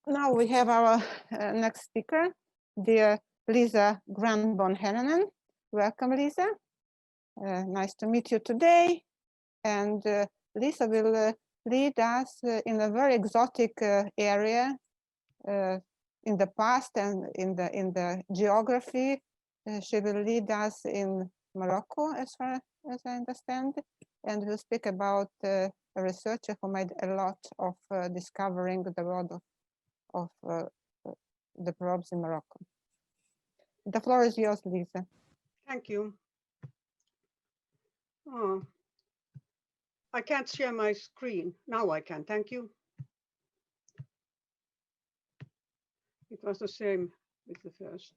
now we have our next speaker, dear Liisa Granbom-Herranen. Welcome, Liisa. Nice to meet you today. And Liisa will lead us in a very exotic area in the past and in the geography. She will lead us in Morocco, as far as I understand, and will speak about a researcher who made a lot of discovering the world of the proverbs in Morocco. The floor is yours, Liisa. Thank you. Oh, I can't share my screen. Now I can. Thank you. It was the same with the first.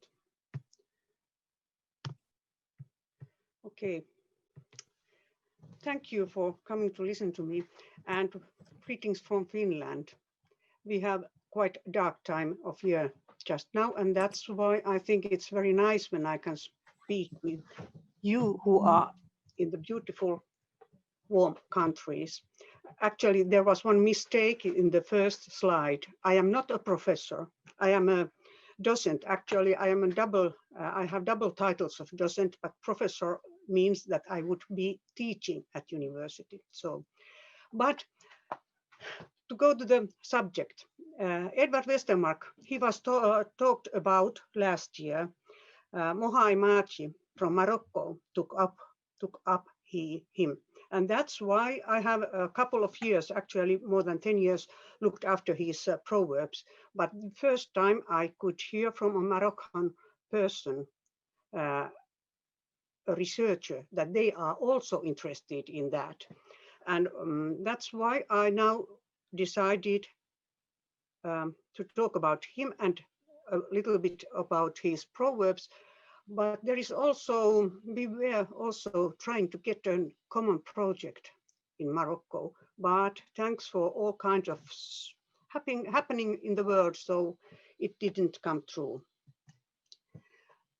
Okay. Thank you for coming to listen to me, and greetings from Finland. We have quite a dark time of year just now, and that's why I think it's very nice when I can speak with you who are in the beautiful warm countries. Actually, there was one mistake in the first slide. I am not a professor. I am a docent. Actually, I am a I have double titles of docent, but professor means that I would be teaching at university. So, but to go to the subject, Edward Westermarck, he was talked about last year. Mohai Machi from Morocco took up him. And that's why I have a couple of years, actually more than 10 years, looked after his proverbs. But the first time I could hear from a Moroccan person, a researcher, that they are also interested in that. And that's why I now decided to talk about him and a little bit about his proverbs. But there is also, we were also trying to get a common project in Morocco, but thanks for all kinds of happening in the world, so it didn't come true.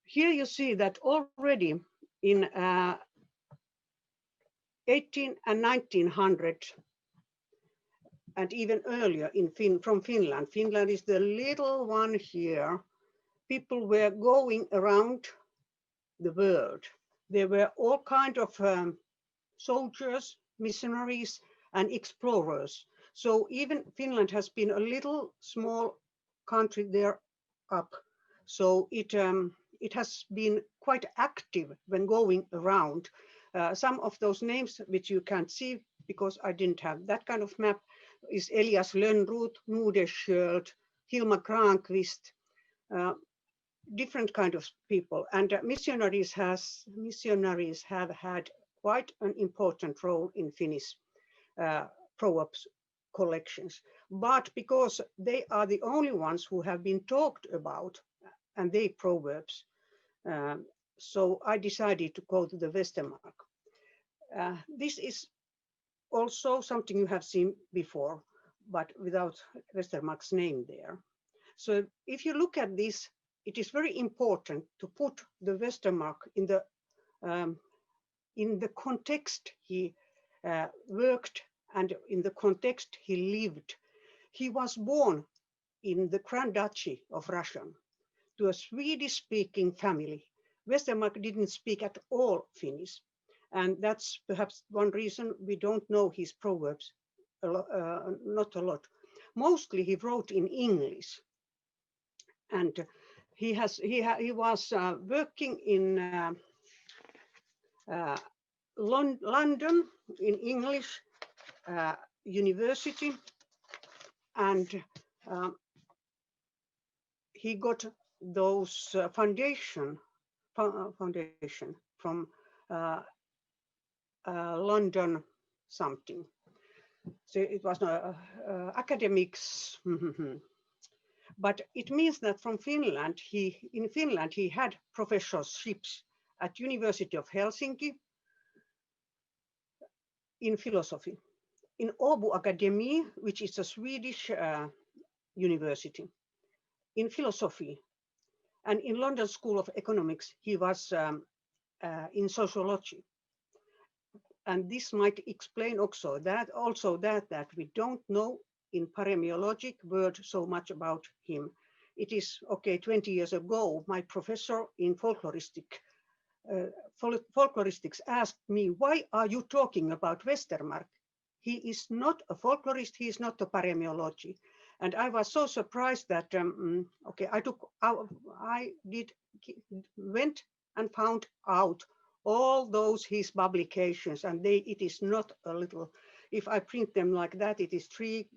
Here you see that already in 18 and 1900, and even earlier from Finland. Finland is the little one here. People were going around the world. There were all kinds of soldiers, missionaries, and explorers. So even Finland has been a little small country there up. So it has been quite active when going around. Some of those names which you can't see because I didn't have that kind of map is Elias Lönnroth, Nordenskiöld, Hilma Granqvist, different kind of people, and missionaries have had quite an important role in Finnish proverbs collections. But because they are the only ones who have been talked about, and they proverbs, so I decided to go to the Westermarck. This is also something you have seen before, but without Westermarck's name there. So if you look at this, it is very important to put the Westermarck in the context he worked and in the context he lived. He was born in the Grand Duchy of Russia to a Swedish-speaking family. Westermarck didn't speak at all Finnish, and that's perhaps one reason we don't know his proverbs not a lot. Mostly he wrote in English, and he was working in London in English university, and he got those foundation from London something. So it was academics. But it means that from Finland, in Finland he had professorships at University of Helsinki in philosophy, in Åbo Academy, which is a Swedish university, in philosophy, and in London School of Economics he was in sociology. And this might explain also that we don't know in paremiologic word so much about him. It is, okay, 20 years ago, my professor in folkloristics asked me, why are you talking about Westermarck? He is not a folklorist, he is not a paremiology. And I was so surprised that, okay, went and found out all those his publications, and it is not a little, if I print them like that, it is three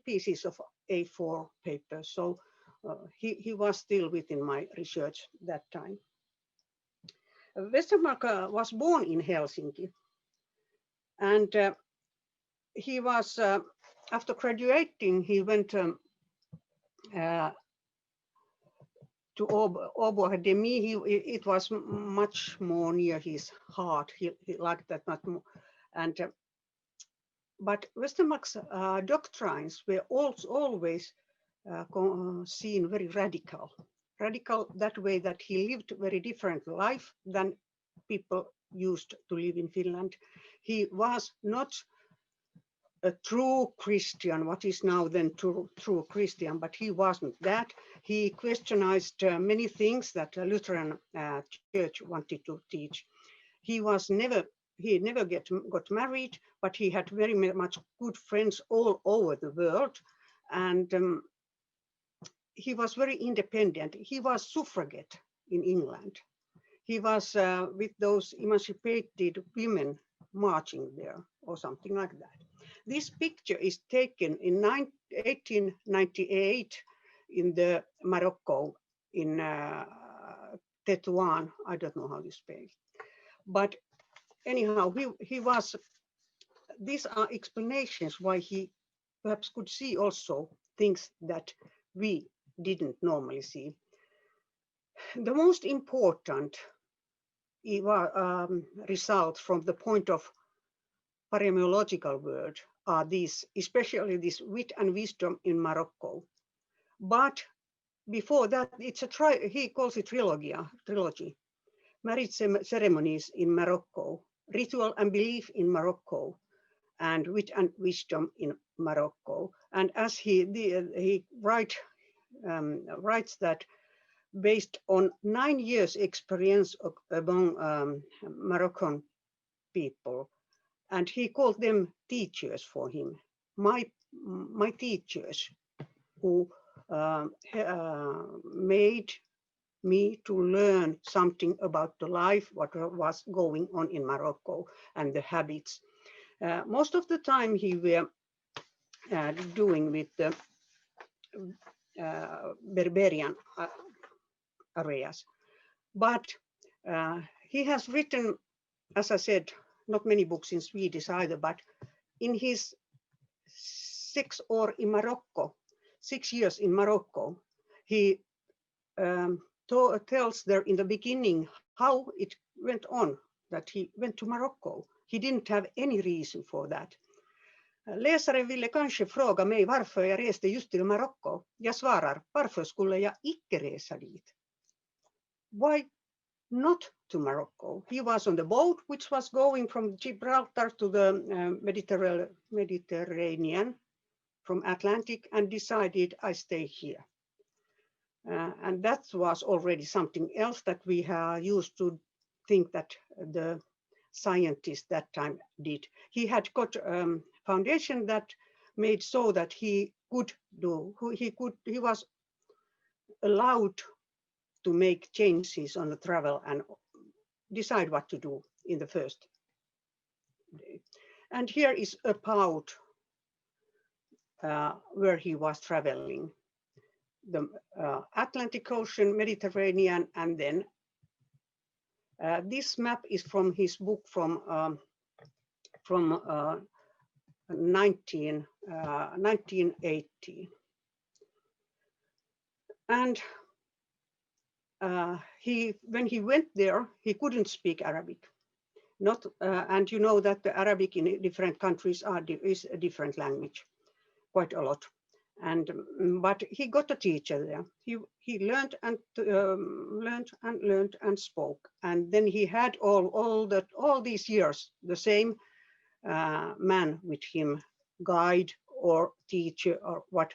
pieces of A4 paper. So he was still within my research that time. Westermarck was born in Helsinki, and he was, after graduating, he went to Åbo Academy. It was much more near his heart. He liked that much more. And but Westermarck's doctrines were also always seen very radical. Radical that way that he lived very different life than people used to live in Finland. He was not a true Christian, what is now then true Christian, but he wasn't that. He questioned many things that the Lutheran church wanted to teach. He never got married, but he had very much good friends all over the world. And he was very independent. He was suffragette in England. He was with those emancipated women marching there or something like that. This picture is taken in 1898 in the Morocco, in Tétouan. I don't know how you spell it. But anyhow, he was, these are explanations why he perhaps could see also things that we didn't normally see. The most important result from the point of paremiological word are these, especially this Wit and Wisdom in Morocco. But before that, it's he calls it Realogia Trilogy. Marriage ceremonies in Morocco, ritual and belief in Morocco, and Wit and Wisdom in Morocco. And as he writes that based on 9 years experience among Moroccan people, and he called them teachers for him, my teachers, who made me to learn something about the life, what was going on in Morocco and the habits. Most of the time he were doing with the Berberian areas. But he has written, as I said, not many books in Swedish either, but in his 6 years in Morocco, he tells there in the beginning how it went on that he went to Morocco. He didn't have any reason for that. Läsaren ville kanske fråga mig varför jag reste just till Marocko. Jag svarar, varför skulle jag icke resa dit? Why not to Morocco? He was on the boat which was going from Gibraltar to the Mediterranean, from Atlantic, and decided I stay here. And that was already something else that we used to think that the scientists that time did. He had got foundation that made so that he was allowed to make changes on the travel and decide what to do in the first day. And here is about where he was traveling. The Atlantic Ocean, Mediterranean, and then this map is from his book from 1980. And when he went there, he couldn't speak Arabic. And you know that the Arabic in different countries is a different language, quite a lot. And but he got a teacher there. He learned and learned and spoke. And then he had all these years the same man with him, guide or teach or what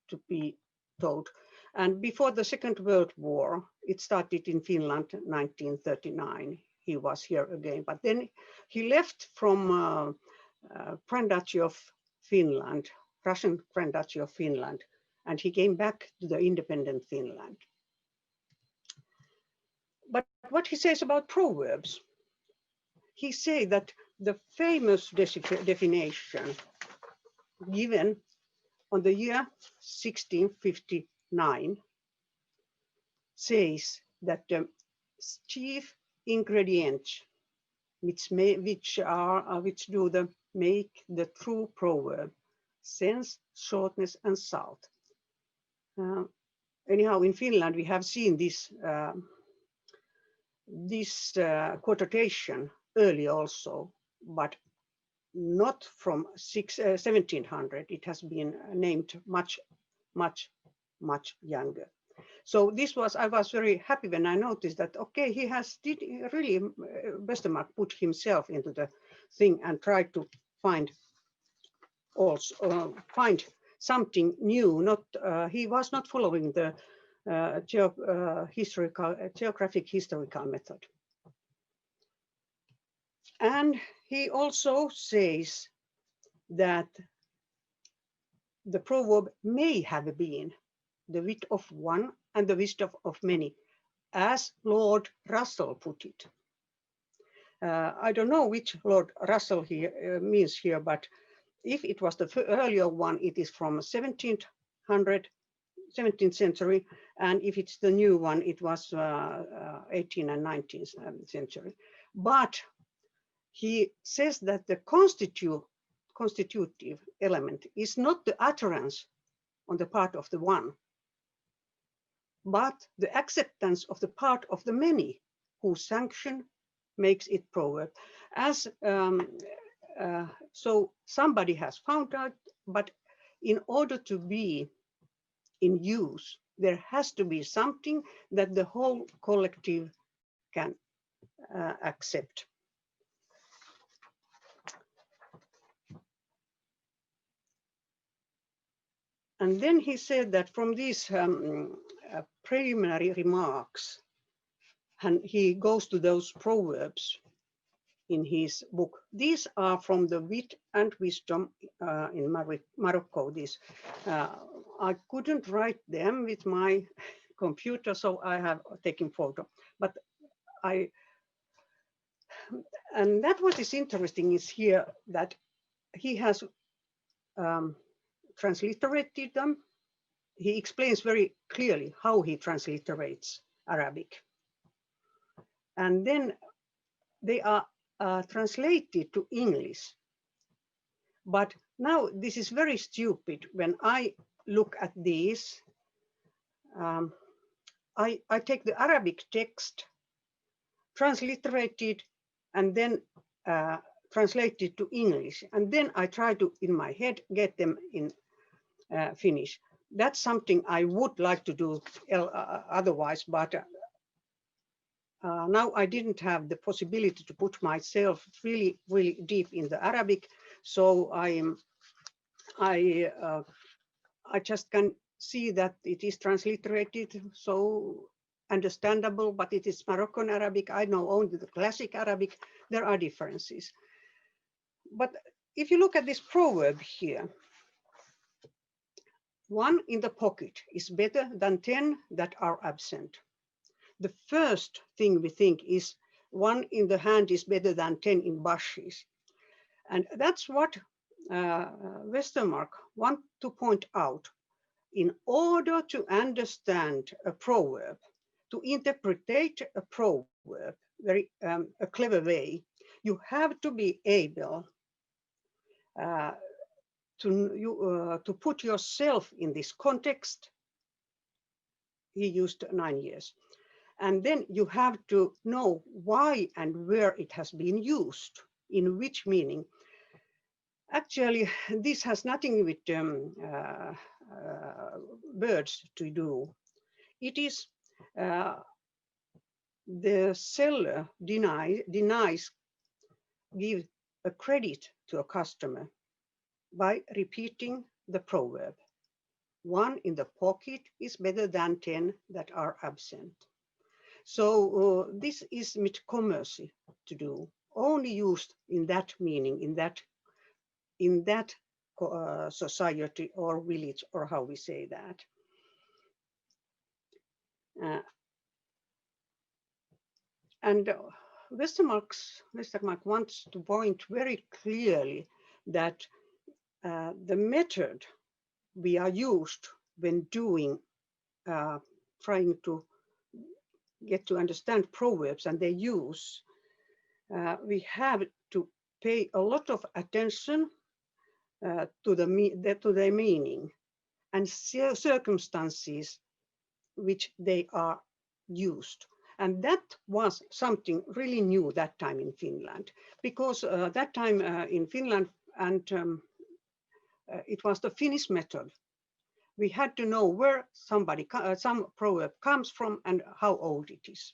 to be told. And before the Second World War, it started in Finland, 1939. He was here again, but then he left from Grand Duchy of Finland, Russian Grand Duchy of Finland, and he came back to the independent Finland. But what he says about proverbs, he says that the famous definition given on the year 1659 says that the chief ingredients which do make the true proverb sense, shortness, and salt. Anyhow, in Finland we have seen this quotation early also, but not from 1700. It has been named much younger. So this was, I was very happy when I noticed that, okay, he really, Westermarck put himself into the thing and tried to find something new. He was not following the geographic historical method. And he also says that the proverb may have been the wit of one and the wisdom of many, as Lord Russell put it. I don't know which Lord Russell here means here, but if it was the earlier one, it is from 17th century, and if it's the new one, it was 18th and 19th century. But he says that the constitutive element is not the utterance on the part of the one, but the acceptance of the part of the many whose sanction makes it proverb. So somebody has found out, but in order to be in use, there has to be something that the whole collective can accept. And then he said that from these preliminary remarks, and he goes to those proverbs in his book. These are from the Wit and Wisdom in Morocco. I couldn't write them with my computer, so I have taken photo. But and that what is interesting is here that he has transliterated them. He explains very clearly how he transliterates Arabic. And then they are translated to English. But now this is very stupid. When I look at these, I take the Arabic text, transliterated, and then translated to English. And then I try to, in my head, get them in Finnish. That's something I would like to do otherwise, but now I didn't have the possibility to put myself really deep in the Arabic, so I just can see that it is transliterated, so understandable, but it is Moroccan Arabic. I know only the classic Arabic. There are differences. But if you look at this proverb here, 1 in the pocket is better than 10 that are absent. The first thing we think is 1 in the hand is better than 10 in bushes. And that's what Westermarck wants to point out. In order to understand a proverb, to interpret a proverb very a clever way, you have to be able to put yourself in this context. He used 9 years. And then you have to know why and where it has been used, in which meaning. Actually, this has nothing with words to do. It is the seller denies give a credit to a customer by repeating the proverb. One in the pocket is better than 10 that are absent. So this is with commerce to do, only used in that meaning, in that society or village, or how we say that. And Westermarck wants to point very clearly that the method we are used when doing, trying to get to understand proverbs and their use, we have to pay a lot of attention to their meaning and circumstances which they are used. And that was something really new that time in Finland, because that time in Finland, and it was the Finnish method. We had to know where some proverb comes from and how old it is.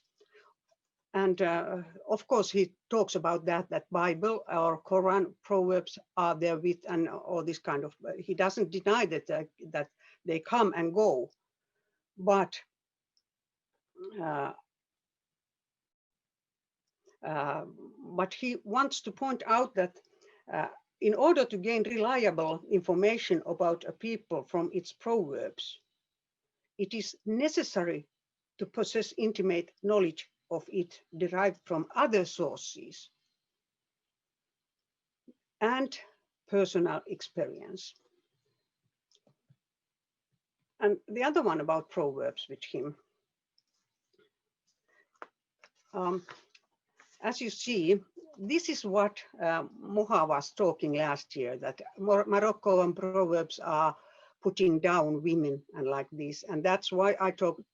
And of course, he talks about that Bible or Quran proverbs are there with, and all this kind of, he doesn't deny that they come and go. But he wants to point out that in order to gain reliable information about a people from its proverbs, it is necessary to possess intimate knowledge of it derived from other sources and personal experience. And the other one about proverbs with him, as you see, this is what Moha was talking last year, that Moroccan proverbs are putting down women and like this. And that's why I took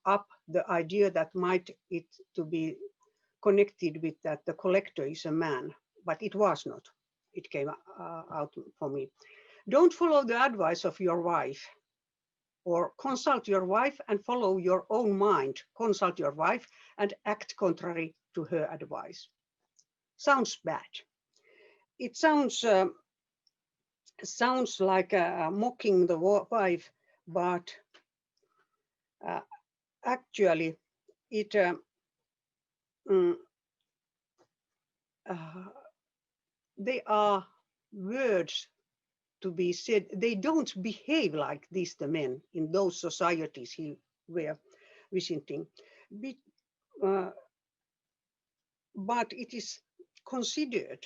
up the idea that might it to be connected with that the collector is a man, but it was not. It came out for me. Don't follow the advice of your wife, or consult your wife and follow your own mind. Consult your wife and act contrary to her advice. Sounds bad. It sounds like mocking the wife, but actually it they are words to be said. They don't behave like this, the men in those societies he were visiting. But it is considered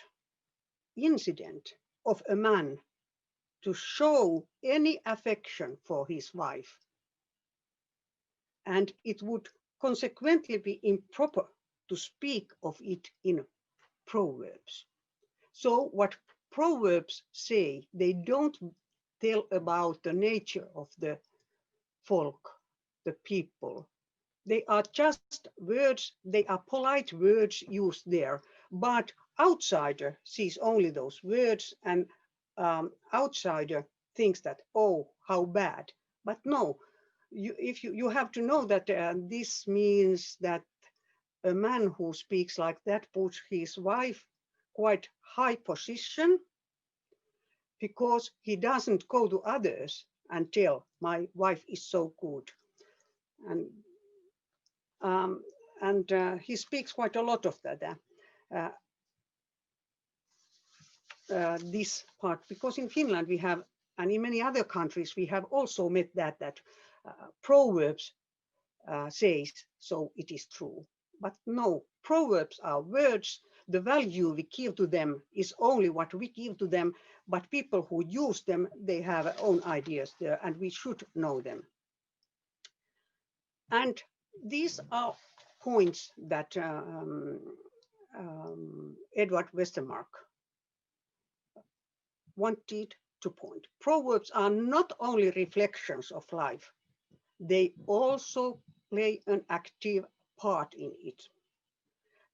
incident of a man to show any affection for his wife. And it would consequently be improper to speak of it in proverbs. So what proverbs say, they don't tell about the nature of the folk, the people. They are just words, they are polite words used there, but outsider sees only those words, and outsider thinks that, oh, how bad. But no, you have to know that this means that a man who speaks like that puts his wife quite high position, because he doesn't go to others and tell, my wife is so good. And he speaks quite a lot of that, this part, because in Finland we have, and in many other countries, we have also met that proverbs says, so it is true. But no, proverbs are words. The value we give to them is only what we give to them, but people who use them, they have their own ideas there, and we should know them. And these are points that Edward Westermarck wanted to point. Proverbs are not only reflections of life, they also play an active part in it.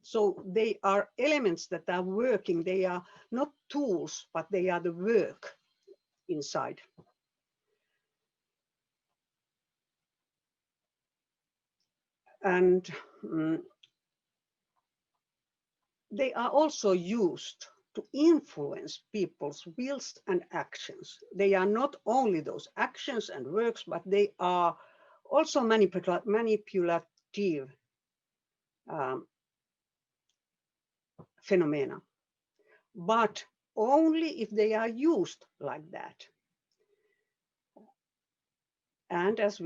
So they are elements that are working. They are not tools, but they are the work inside. And they are also used to influence people's wills and actions. They are not only those actions and works, but they are also manipulative phenomena, but only if they are used like that. And as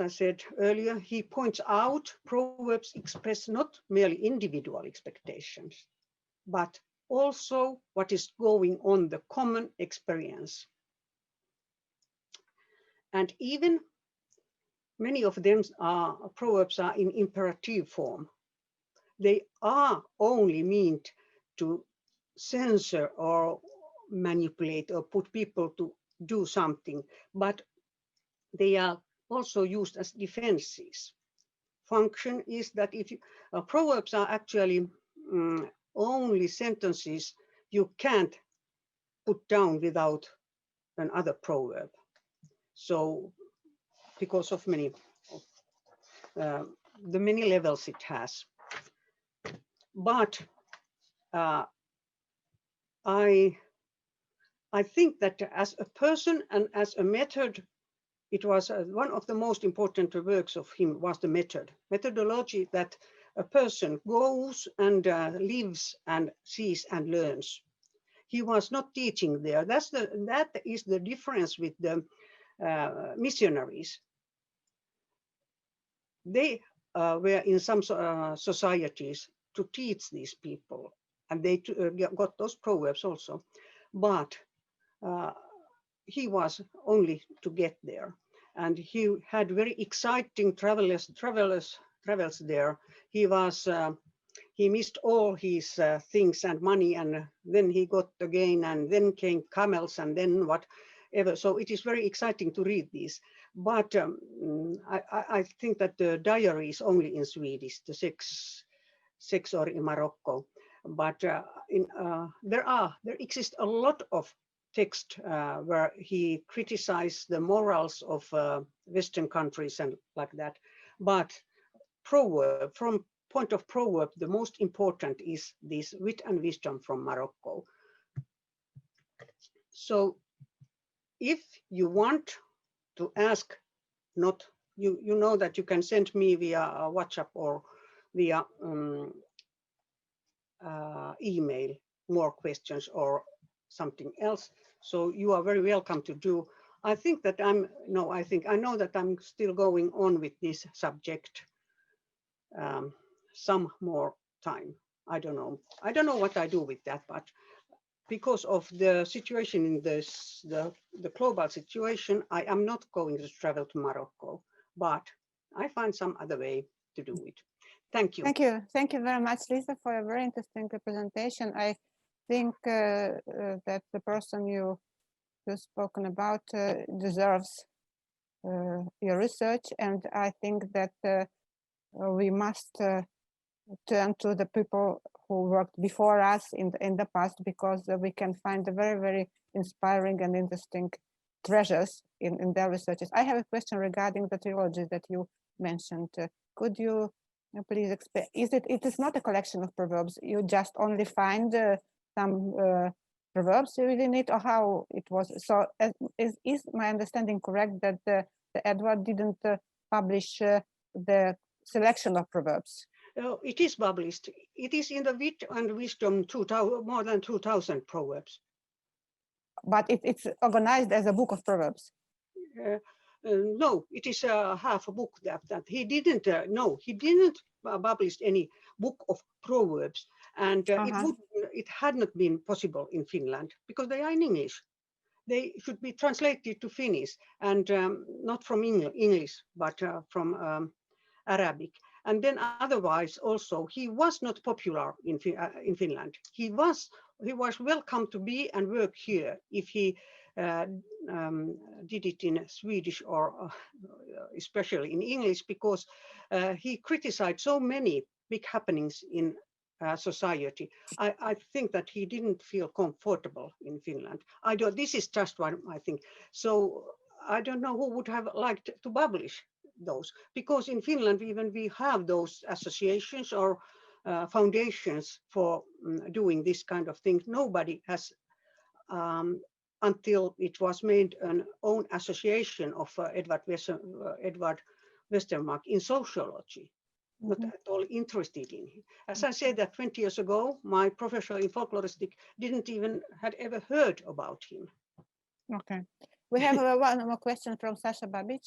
I said earlier, he points out proverbs express not merely individual expectations, but also what is going on the common experience. And even many of them proverbs are in imperative form. They are only meant to censor or manipulate or put people to do something, but they are also used as defenses. Function is that if proverbs are actually only sentences you can't put down without another proverb. So because of the many levels it has. But I think that as a person and as a method, it was one of the most important works of him was the methodology, that a person goes and lives and sees and learns. He was not teaching there. That is the difference with the missionaries. They were in some societies to teach these people, and they got those proverbs also, but he was only to get there, and he had very exciting travels there. He missed all his things and money, and then he got again, and then came camels, and then whatever. So it is very exciting to read these. But I think that the diary is only in Swedish, the six or in Morocco. But there exists a lot of text where he criticized the morals of Western countries and like that. But proverb, from point of proverb, the most important is this Wit and Wisdom from Morocco. So if you want to ask, you know that you can send me via WhatsApp or via email more questions or something else. So you are very welcome to do. I think that I know that I'm still going on with this subject some more time. I don't know what I do with that, but because of the situation in the global situation, I am not going to travel to Morocco, but I find some other way to do it. Thank you. Thank you very much, Liisa, for a very interesting presentation. I think that the person you've spoken about deserves your research, and I think that we must turn to the people who worked before us in the past, because we can find a very, very inspiring and interesting treasures in their researches. I have a question regarding the trilogy that you mentioned. Could you please explain? It is not a collection of proverbs. You just only find some proverbs within it, or how it was? So is my understanding correct that the Edward didn't publish the selection of proverbs? It is published. It is in the Wit and Wisdom, more than 2,000 proverbs. But it's organized as a book of proverbs. No, it is half a book that he didn't. No, he didn't publish any book of proverbs, and it had not been possible in Finland because they are in English. They should be translated to Finnish, and not from English, but from Arabic. And then otherwise also, he was not popular in Finland. He was welcome to be and work here if he did it in Swedish or especially in English, because he criticized so many big happenings in society. I think that he didn't feel comfortable in Finland. This is just one, I think. So I don't know who would have liked to publish those, because in Finland even we have those associations or foundations for doing this kind of thing. Nobody has, until it was made an own association of Edward Westermarck in sociology, not at all interested in it. As I said that 20 years ago, my professor in folkloristic didn't even had ever heard about him. Okay. We have one more question from Sasha Babic.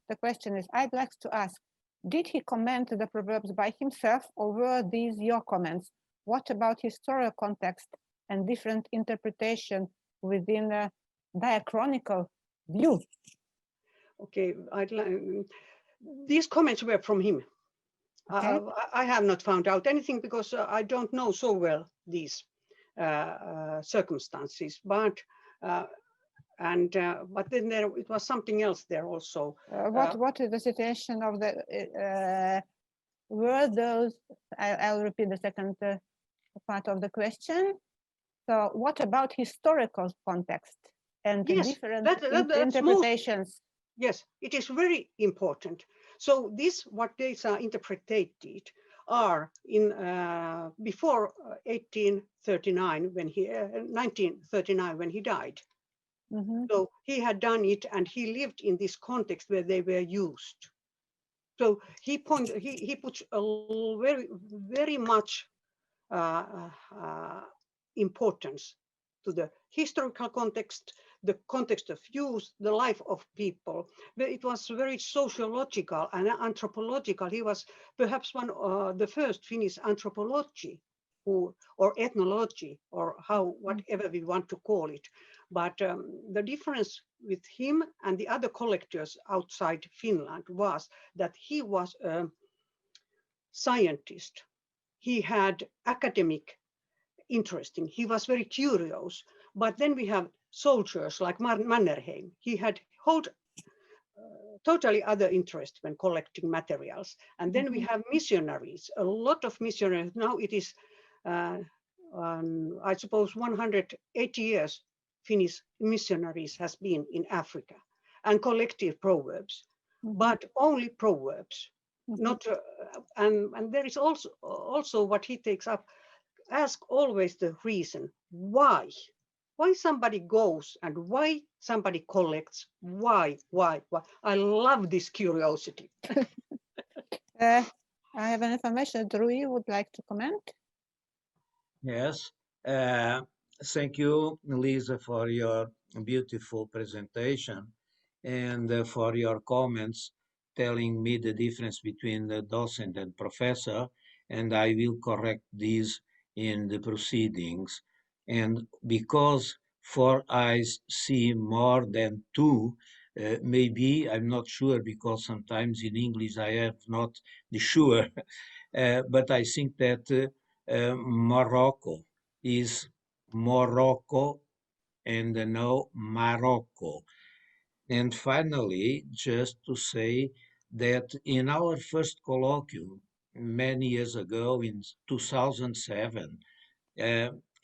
The question is, I'd like to ask, did he comment the proverbs by himself, or were these your comments? What about historical context and different interpretation within a diachronical view? Okay, these comments were from him. Okay. I have not found out anything because I don't know so well these circumstances, but then it was something else there also. What is the situation of the were those? I'll repeat the second part of the question. So, what about historical context and different interpretations? Yes, it is very important. So, what they are interpreted are in before 1839 when 1939 when he died. So he had done it, and he lived in this context where they were used. So he puts a very much importance to the historical context, the context of use, the life of people. It was very sociological and anthropological. He was perhaps one of the first Finnish anthropology or ethnology, or whatever we want to call it. But the difference with him and the other collectors outside Finland was that he was a scientist. He had academic interest. He was very curious. But then we have soldiers like Mannerheim. He had totally other interest when collecting materials. And then we have missionaries, a lot of missionaries. Now it is, I suppose, 180 years Finnish missionaries has been in Africa, and collected proverbs, but only proverbs. Not and there is also what he takes up. Ask always the reason why somebody goes and why somebody collects. Why? I love this curiosity. I have an information that Rui would like to comment. Yes. Thank you, Liisa, for your beautiful presentation and for your comments telling me the difference between the docent and professor, and I will correct these in the proceedings. And because 4 eyes see more than 2, maybe, I'm not sure, because sometimes in English I have not the sure, but I think that Morocco is Morocco and no Morocco. And finally, just to say that in our first colloquium many years ago in 2007,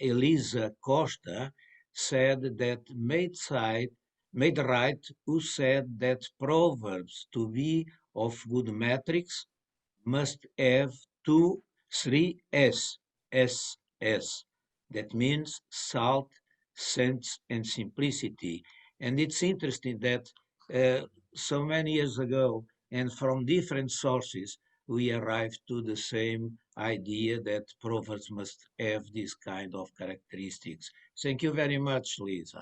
Elisa Costa said that made right who said that proverbs to be of good metrics must have 3 S. That means salt, sense, and simplicity. And it's interesting that so many years ago, and from different sources, we arrived to the same idea that proverbs must have this kind of characteristics. Thank you very much, Liisa.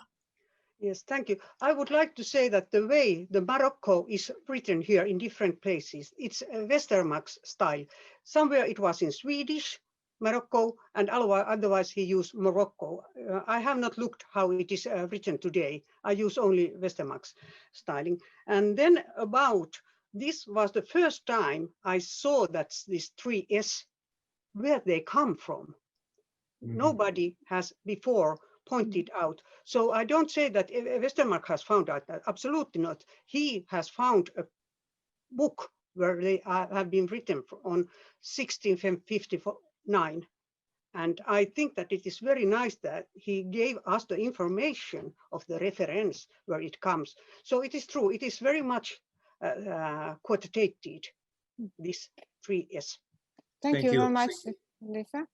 Yes, thank you. I would like to say that the way the Morocco is written here in different places, it's Westermarck's style. Somewhere it was in Swedish, Morocco, and otherwise he used Morocco. I have not looked how it is written today. I use only Westermarck's styling. And then about this was the first time I saw that these 3 S, where they come from. Nobody has before pointed out. So I don't say that Westermarck has found out that, absolutely not. He has found a book where they have been written on 1659. And I think that it is very nice that he gave us the information of the reference where it comes. So it is true, it is very much quotated, this 3 S. Thank you very much. Liisa?